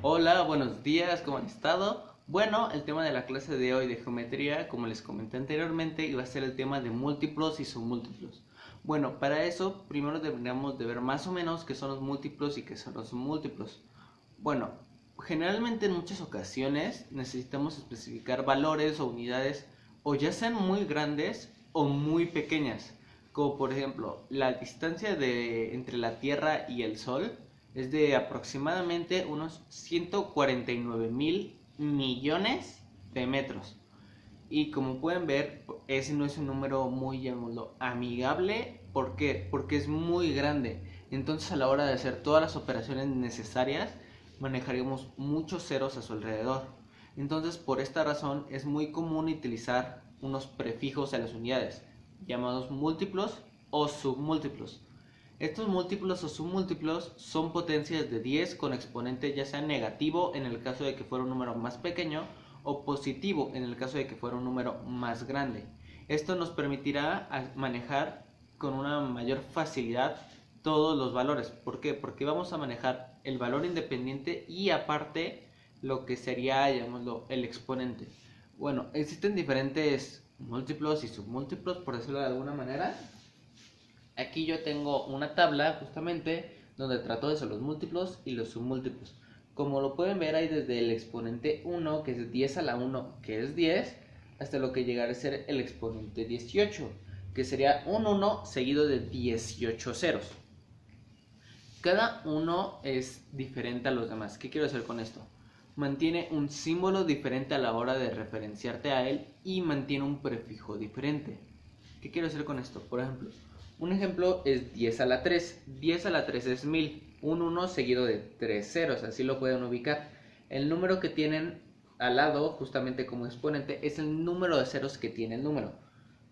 Hola, buenos días, ¿cómo han estado? Bueno, el tema de la clase de hoy de geometría, como les comenté anteriormente, iba a ser el tema de múltiplos y submúltiplos. Bueno, para eso primero deberíamos de ver más o menos qué son los múltiplos y qué son los submúltiplos. Bueno, generalmente en muchas ocasiones necesitamos especificar valores o unidades o ya sean muy grandes o muy pequeñas, como por ejemplo la distancia entre la Tierra y el Sol es de aproximadamente unos 149.000 millones de metros. Y como pueden ver, ese no es un número muy, llamémoslo, amigable. ¿Por qué? Porque es muy grande. Entonces a la hora de hacer todas las operaciones necesarias, manejaríamos muchos ceros a su alrededor. Entonces por esta razón es muy común utilizar unos prefijos a las unidades, llamados múltiplos o submúltiplos. Estos múltiplos o submúltiplos son potencias de 10 con exponente ya sea negativo en el caso de que fuera un número más pequeño o positivo en el caso de que fuera un número más grande. Esto nos permitirá manejar con una mayor facilidad todos los valores. ¿Por qué? Porque vamos a manejar el valor independiente y aparte lo que sería, llamémoslo, el exponente. Bueno, existen diferentes múltiplos y submúltiplos, por decirlo de alguna manera. Aquí yo tengo una tabla justamente donde trato de los múltiplos y los submúltiplos. Como lo pueden ver, hay desde el exponente 1, que es 10 a la 1, que es 10, hasta lo que llegará a ser el exponente 18, que sería un 1 seguido de 18 ceros. Cada uno es diferente a los demás. ¿Qué quiero decir con esto? Mantiene un símbolo diferente a la hora de referenciarte a él y mantiene un prefijo diferente. ¿Qué quiero decir con esto? Por ejemplo, un ejemplo es 10 a la 3. 10 a la 3 es 1000. Un 1 seguido de 3 ceros. Así lo pueden ubicar. El número que tienen al lado, justamente como exponente, es el número de ceros que tiene el número.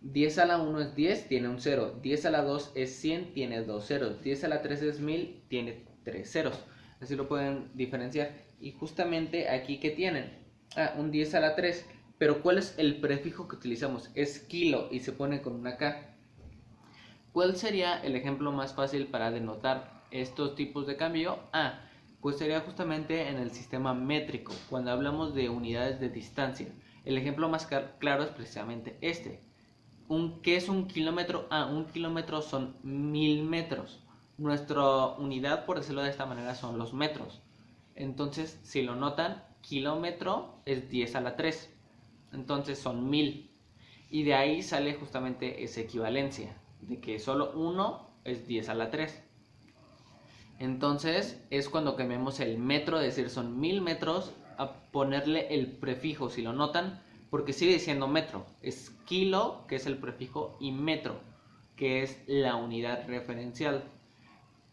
10 a la 1 es 10, tiene un 0. 10 a la 2 es 100, tiene 2 ceros. 10 a la 3 es 1000, tiene 3 ceros. Así lo pueden diferenciar. Y justamente aquí, ¿qué tienen? Un 10 a la 3. Pero ¿cuál es el prefijo que utilizamos? Es kilo y se pone con una K. ¿Cuál sería el ejemplo más fácil para denotar estos tipos de cambio? Pues sería justamente en el sistema métrico, cuando hablamos de unidades de distancia. El ejemplo más claro es precisamente este. ¿Qué es un kilómetro? Un kilómetro son 1000 metros. Nuestra unidad, por decirlo de esta manera, son los metros. Entonces, si lo notan, kilómetro es 10 a la 3. Entonces son 1000. Y de ahí sale justamente esa equivalencia, de que solo 1 es 10 a la 3. Entonces es cuando cambiamos el metro, es decir, son 1000 metros, a ponerle el prefijo, si lo notan, porque sigue diciendo metro. Es kilo, que es el prefijo, y metro, que es la unidad referencial.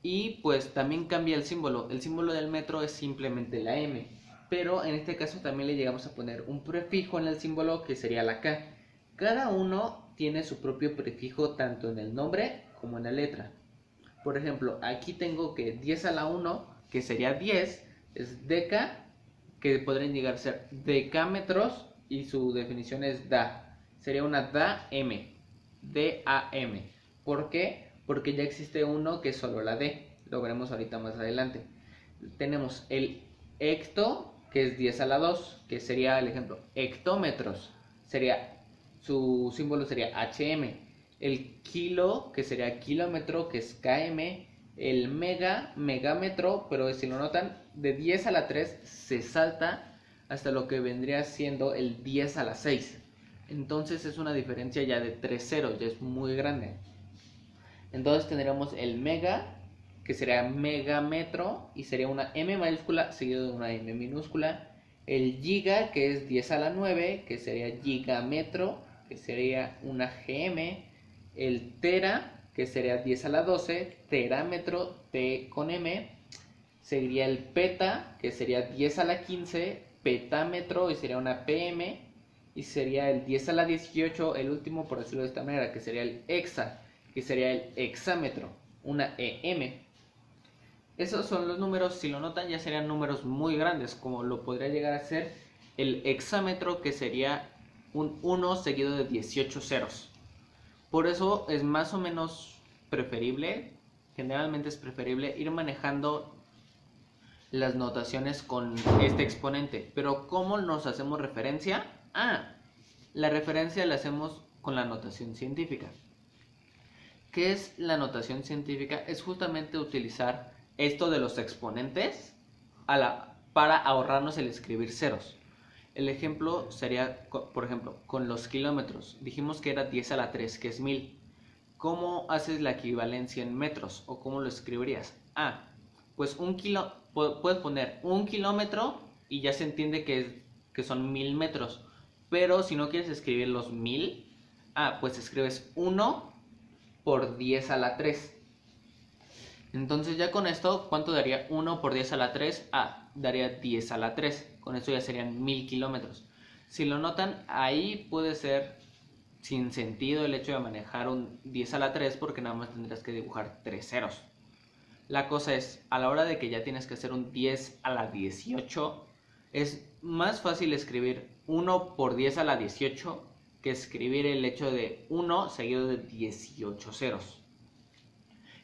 Y pues también cambia el símbolo. El símbolo del metro es simplemente la M. Pero en este caso también le llegamos a poner un prefijo en el símbolo que sería la K. Cada uno tiene su propio prefijo tanto en el nombre como en la letra. Por ejemplo, aquí tengo que 10 a la 1, que sería 10, es deca, que podrían llegar a ser decámetros y su definición es da. Sería una DAM, D-A-M. ¿Por qué? Porque ya existe uno que es solo la D. Lo veremos ahorita más adelante. Tenemos el hecto, que es 10 a la 2, que sería el ejemplo hectómetros. Su símbolo sería HM. El kilo, que sería kilómetro, que es KM. El megámetro, pero si lo notan, de 10 a la 3 se salta hasta lo que vendría siendo el 10 a la 6. Entonces es una diferencia ya de 3 ceros, ya es muy grande. Entonces tendríamos el mega, que sería megametro, y sería una M mayúscula seguido de una M minúscula. El giga, que es 10 a la 9, que sería gigametro, que sería una GM. El tera, que sería 10 a la 12, terámetro, T con M. Seguiría el peta, que sería 10 a la 15, petámetro, y sería una PM. Y sería el 10 a la 18, el último por decirlo de esta manera, que sería el hexa, que sería el hexámetro, una EM. Esos son los números, si lo notan ya serían números muy grandes, como lo podría llegar a ser el hexámetro, que sería un 1 seguido de 18 ceros. Por eso es más o menos preferible, generalmente es preferible ir manejando las notaciones con este exponente. Pero ¿cómo nos hacemos referencia? La referencia la hacemos con la notación científica. ¿Qué es la notación científica? Es justamente utilizar esto de los exponentes para ahorrarnos el escribir ceros. El ejemplo sería, por ejemplo, con los kilómetros. Dijimos que era 10 a la 3, que es 1000. ¿Cómo haces la equivalencia en metros? ¿O cómo lo escribirías? Pues puedes poner 1 kilómetro y ya se entiende que son 1000 metros. Pero si no quieres escribir los 1000, pues escribes 1 por 10 a la 3. Entonces ya con esto, ¿cuánto daría 1 por 10 a la 3? Daría 10 a la 3. Con esto ya serían 1000 kilómetros. Si lo notan, ahí puede ser sin sentido el hecho de manejar un 10 a la 3 porque nada más tendrás que dibujar 3 ceros. La cosa es, a la hora de que ya tienes que hacer un 10 a la 18, es más fácil escribir 1 por 10 a la 18 que escribir el hecho de 1 seguido de 18 ceros.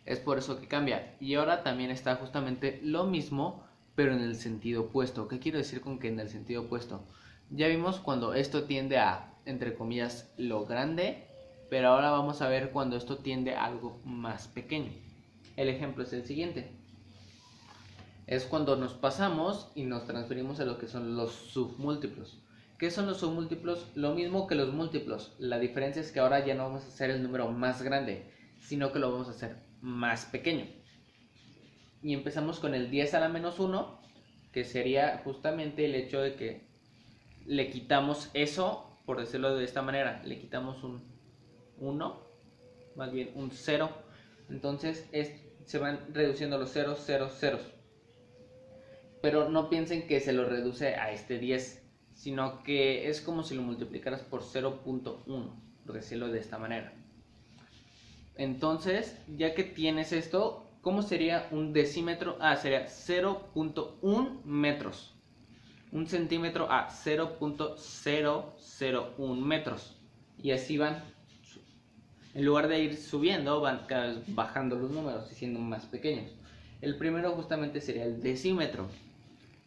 Es por eso que cambia. Y ahora también está justamente lo mismo, pero en el sentido opuesto. ¿Qué quiero decir con que en el sentido opuesto? Ya vimos cuando esto tiende a, entre comillas, lo grande, pero ahora vamos a ver cuando esto tiende a algo más pequeño. El ejemplo es el siguiente. Es cuando nos pasamos y nos transferimos a lo que son los submúltiplos. ¿Qué son los submúltiplos? Lo mismo que los múltiplos. La diferencia es que ahora ya no vamos a hacer el número más grande, sino que lo vamos a hacer más pequeño. Y empezamos con el 10 a la menos 1, que sería justamente el hecho de que le quitamos eso, por decirlo de esta manera, le quitamos un 1, más bien un 0. Entonces se van reduciendo los ceros, ceros, ceros. Pero no piensen que se lo reduce a este 10, sino que es como si lo multiplicaras por 0.1, por decirlo de esta manera. Entonces, ya que tienes esto, ¿cómo sería un decímetro? Sería 0.1 metros. Un centímetro a 0.001 metros. Y así van. En lugar de ir subiendo, van cada vez bajando los números y siendo más pequeños. El primero justamente sería el decímetro,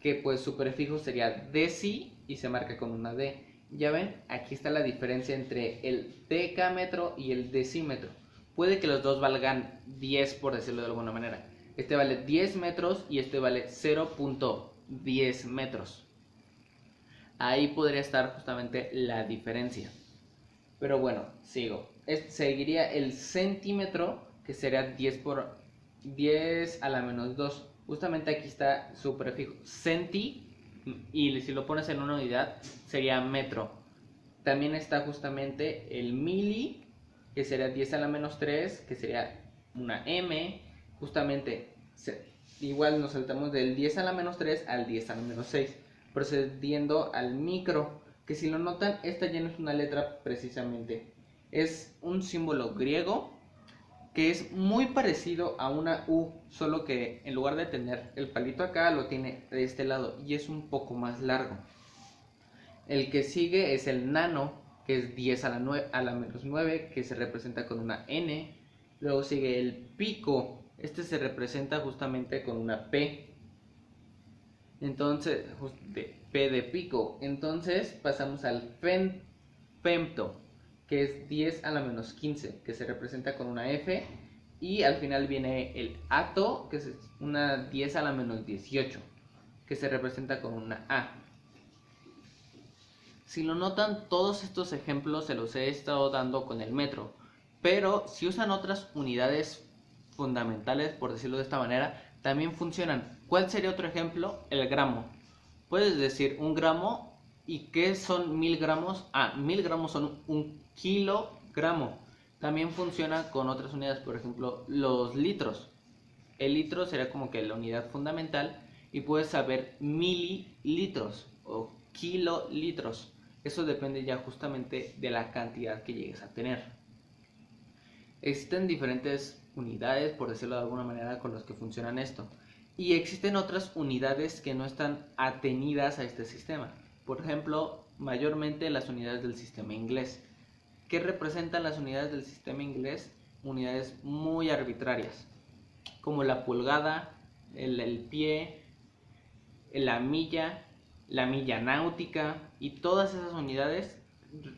que pues su prefijo sería deci y se marca con una D. Ya ven, aquí está la diferencia entre el decámetro y el decímetro. Puede que los dos valgan 10, por decirlo de alguna manera. Este vale 10 metros y este vale 0.10 metros. Ahí podría estar justamente la diferencia. Pero bueno, sigo. Seguiría el centímetro, que sería 10 por 10 a la menos 2. Justamente aquí está su prefijo centi, y si lo pones en una unidad sería metro. También está justamente el mili, que sería 10 a la menos 3, que sería una m. Justamente igual nos saltamos del 10 a la menos 3 al 10 a la menos 6, procediendo al micro, que si lo notan, esta ya no es una letra precisamente, es un símbolo griego que es muy parecido a una U, solo que en lugar de tener el palito acá, lo tiene de este lado y es un poco más largo. El que sigue es el nano, que es 10 a la menos 9, que se representa con una N. Luego sigue el pico, este se representa justamente con una P. Entonces, P de pico. Entonces pasamos al femto, que es 10 a la menos 15, que se representa con una F. Y al final viene el ato, que es una 10 a la menos 18, que se representa con una A. Si lo notan, todos estos ejemplos se los he estado dando con el metro, pero si usan otras unidades fundamentales, por decirlo de esta manera, también funcionan. ¿Cuál sería otro ejemplo? El gramo. Puedes decir un gramo, ¿y qué son 1000 gramos? 1000 gramos son un kilogramo. También funciona con otras unidades, por ejemplo, los litros. El litro sería como que la unidad fundamental y puedes saber mililitros o kilolitros. Eso depende ya justamente de la cantidad que llegues a tener. Existen diferentes unidades, por decirlo de alguna manera, con las que funcionan esto. Y existen otras unidades que no están atenidas a este sistema. Por ejemplo, mayormente las unidades del sistema inglés. ¿Qué representan las unidades del sistema inglés? Unidades muy arbitrarias, como la pulgada, el pie, la milla náutica y todas esas unidades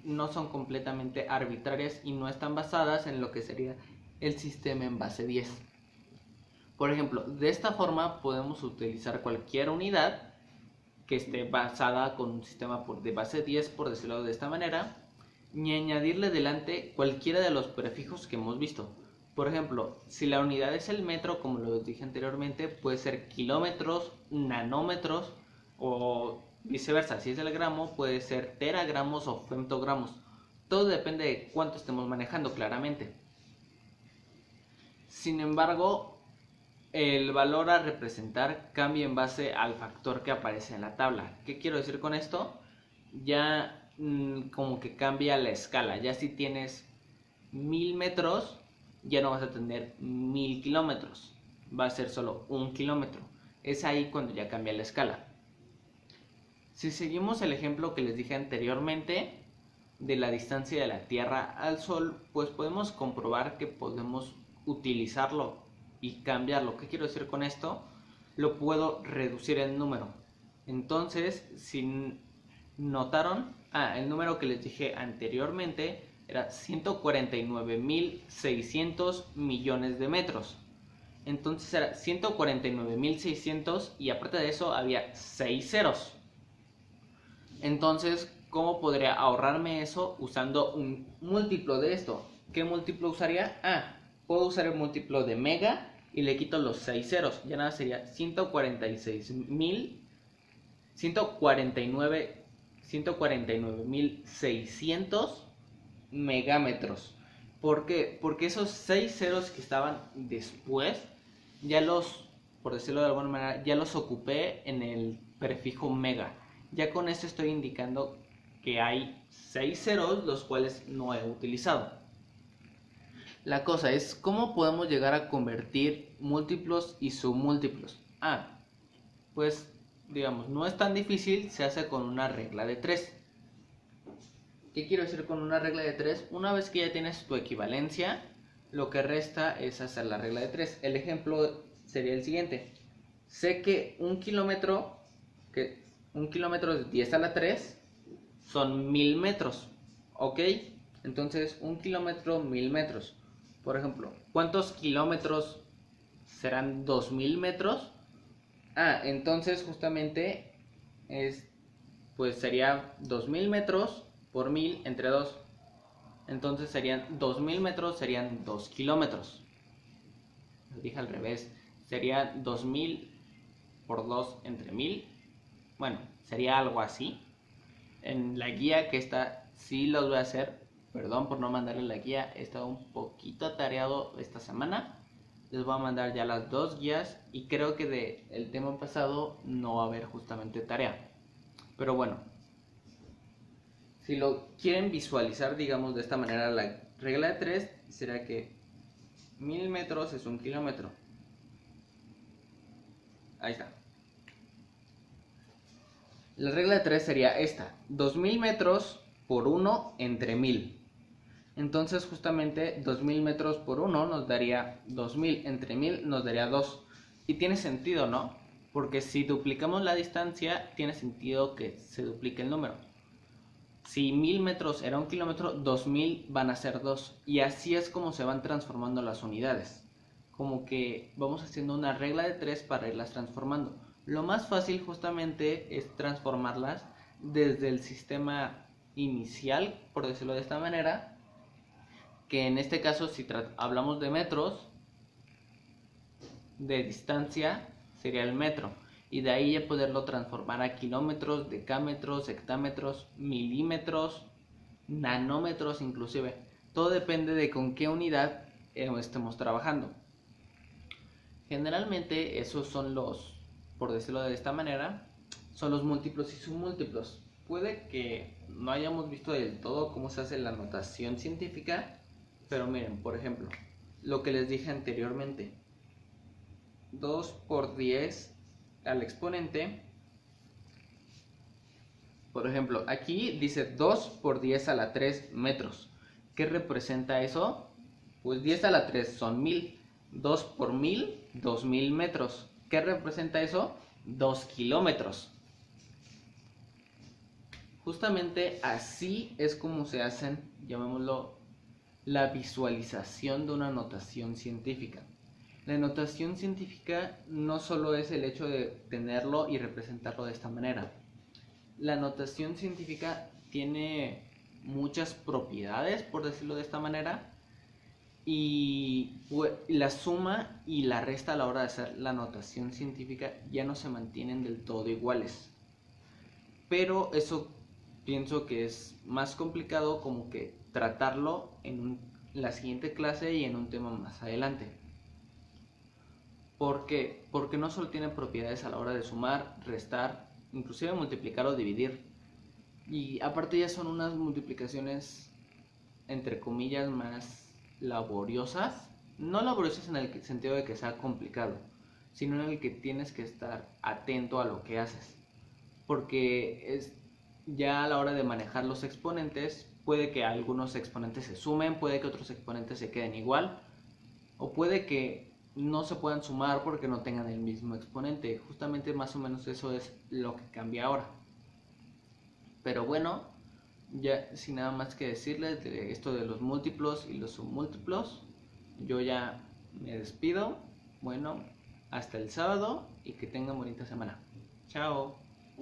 no son completamente arbitrarias y no están basadas en lo que sería el sistema en base 10. Por ejemplo, de esta forma podemos utilizar cualquier unidad que esté basada con un sistema de base 10, por decirlo de esta manera, y añadirle delante cualquiera de los prefijos que hemos visto. Por ejemplo, si la unidad es el metro, como lo dije anteriormente, puede ser kilómetros, nanómetros o viceversa. Si es el gramo, puede ser teragramos o femtogramos. Todo depende de cuánto estemos manejando, claramente. Sin embargo, el valor a representar cambia en base al factor que aparece en la tabla. ¿Qué quiero decir con esto? Ya como que cambia la escala. Ya si tienes 1000 metros, ya no vas a tener 1000 kilómetros. Va a ser solo 1 kilómetro. Es ahí cuando ya cambia la escala. Si seguimos el ejemplo que les dije anteriormente de la distancia de la Tierra al Sol, pues podemos comprobar que podemos utilizarlo y cambiarlo. ¿Qué quiero decir con esto? Lo puedo reducir en número. Entonces, si notaron, el número que les dije anteriormente era 149.600 millones de metros. Entonces era 149.600 y aparte de eso había 6 ceros. Entonces, ¿cómo podría ahorrarme eso usando un múltiplo de esto? ¿Qué múltiplo usaría? Puedo usar el múltiplo de mega y le quito los 6 ceros. Ya nada, sería 149.600 megámetros. ¿Por qué? Porque esos 6 ceros que estaban después, ya los, por decirlo de alguna manera, ya los ocupé en el prefijo mega. Ya con esto estoy indicando que hay 6 ceros los cuales no he utilizado. La cosa es, ¿cómo podemos llegar a convertir múltiplos y submúltiplos? Pues, digamos, no es tan difícil, se hace con una regla de 3. ¿Qué quiero decir con una regla de 3? Una vez que ya tienes tu equivalencia, lo que resta es hacer la regla de 3. El ejemplo sería el siguiente. Sé que un kilómetro de 10 a la 3 son 1000 metros, ¿ok? Entonces, un kilómetro, 1000 metros. Por ejemplo, ¿cuántos kilómetros serán 2000 metros? Entonces justamente pues sería 2000 metros por 1000 entre 2. Entonces serían 2000 metros, serían 2 kilómetros. Lo dije al revés. Sería 2000 por 2 entre 1000. Bueno, sería algo así. En la guía que está, sí los voy a hacer. Perdón por no mandarles la guía, he estado un poquito atareado esta semana. Les voy a mandar ya las 2 guías y creo que del tema pasado no va a haber justamente tarea. Pero bueno, si lo quieren visualizar, digamos de esta manera, la regla de 3 será que 1000 metros es 1 kilómetro. Ahí está. La regla de 3 sería esta: 2000 metros por 1 entre 1000. Entonces justamente 2000 metros por 1 nos daría 2000 entre 1000 nos daría 2. Y tiene sentido, ¿no? Porque si duplicamos la distancia, tiene sentido que se duplique el número. Si 1000 metros era 1 kilómetro, 2000 van a ser 2. Y así es como se van transformando las unidades. Como que vamos haciendo una regla de 3 para irlas transformando. Lo más fácil justamente es transformarlas desde el sistema inicial, por decirlo de esta manera, que en este caso si hablamos de metros, de distancia sería el metro, y de ahí ya poderlo transformar a kilómetros, decámetros, hectámetros, milímetros, nanómetros inclusive. Todo depende de con qué unidad estemos trabajando. Generalmente esos son los, por decirlo de esta manera, son los múltiplos y submúltiplos. Puede que no hayamos visto del todo cómo se hace la notación científica, pero miren, por ejemplo, lo que les dije anteriormente, 2 por 10 al exponente. Por ejemplo, aquí dice 2 por 10 a la 3 metros. ¿Qué representa eso? Pues 10 a la 3 son 1000. 2 por 1000, 2000 metros. ¿Qué representa eso? 2 kilómetros. Justamente así es como se hacen, llamémoslo, la visualización de una notación científica. La notación científica no solo es el hecho de tenerlo y representarlo de esta manera. La notación científica tiene muchas propiedades, por decirlo de esta manera, y la suma y la resta a la hora de hacer la notación científica ya no se mantienen del todo iguales. Pero eso pienso que es más complicado como que tratarlo en la siguiente clase y en un tema más adelante. ¿Por qué? Porque no solo tiene propiedades a la hora de sumar, restar, inclusive multiplicar o dividir. Y aparte ya son unas multiplicaciones entre comillas más laboriosas. No laboriosas en el sentido de que sea complicado, sino en el que tienes que estar atento a lo que haces. Porque es ya a la hora de manejar los exponentes, puede que algunos exponentes se sumen, puede que otros exponentes se queden igual, o puede que no se puedan sumar porque no tengan el mismo exponente. Justamente más o menos eso es lo que cambia ahora. Pero bueno, ya sin nada más que decirles de esto de los múltiplos y los submúltiplos, yo ya me despido. Bueno, hasta el sábado y que tengan bonita semana. Chao.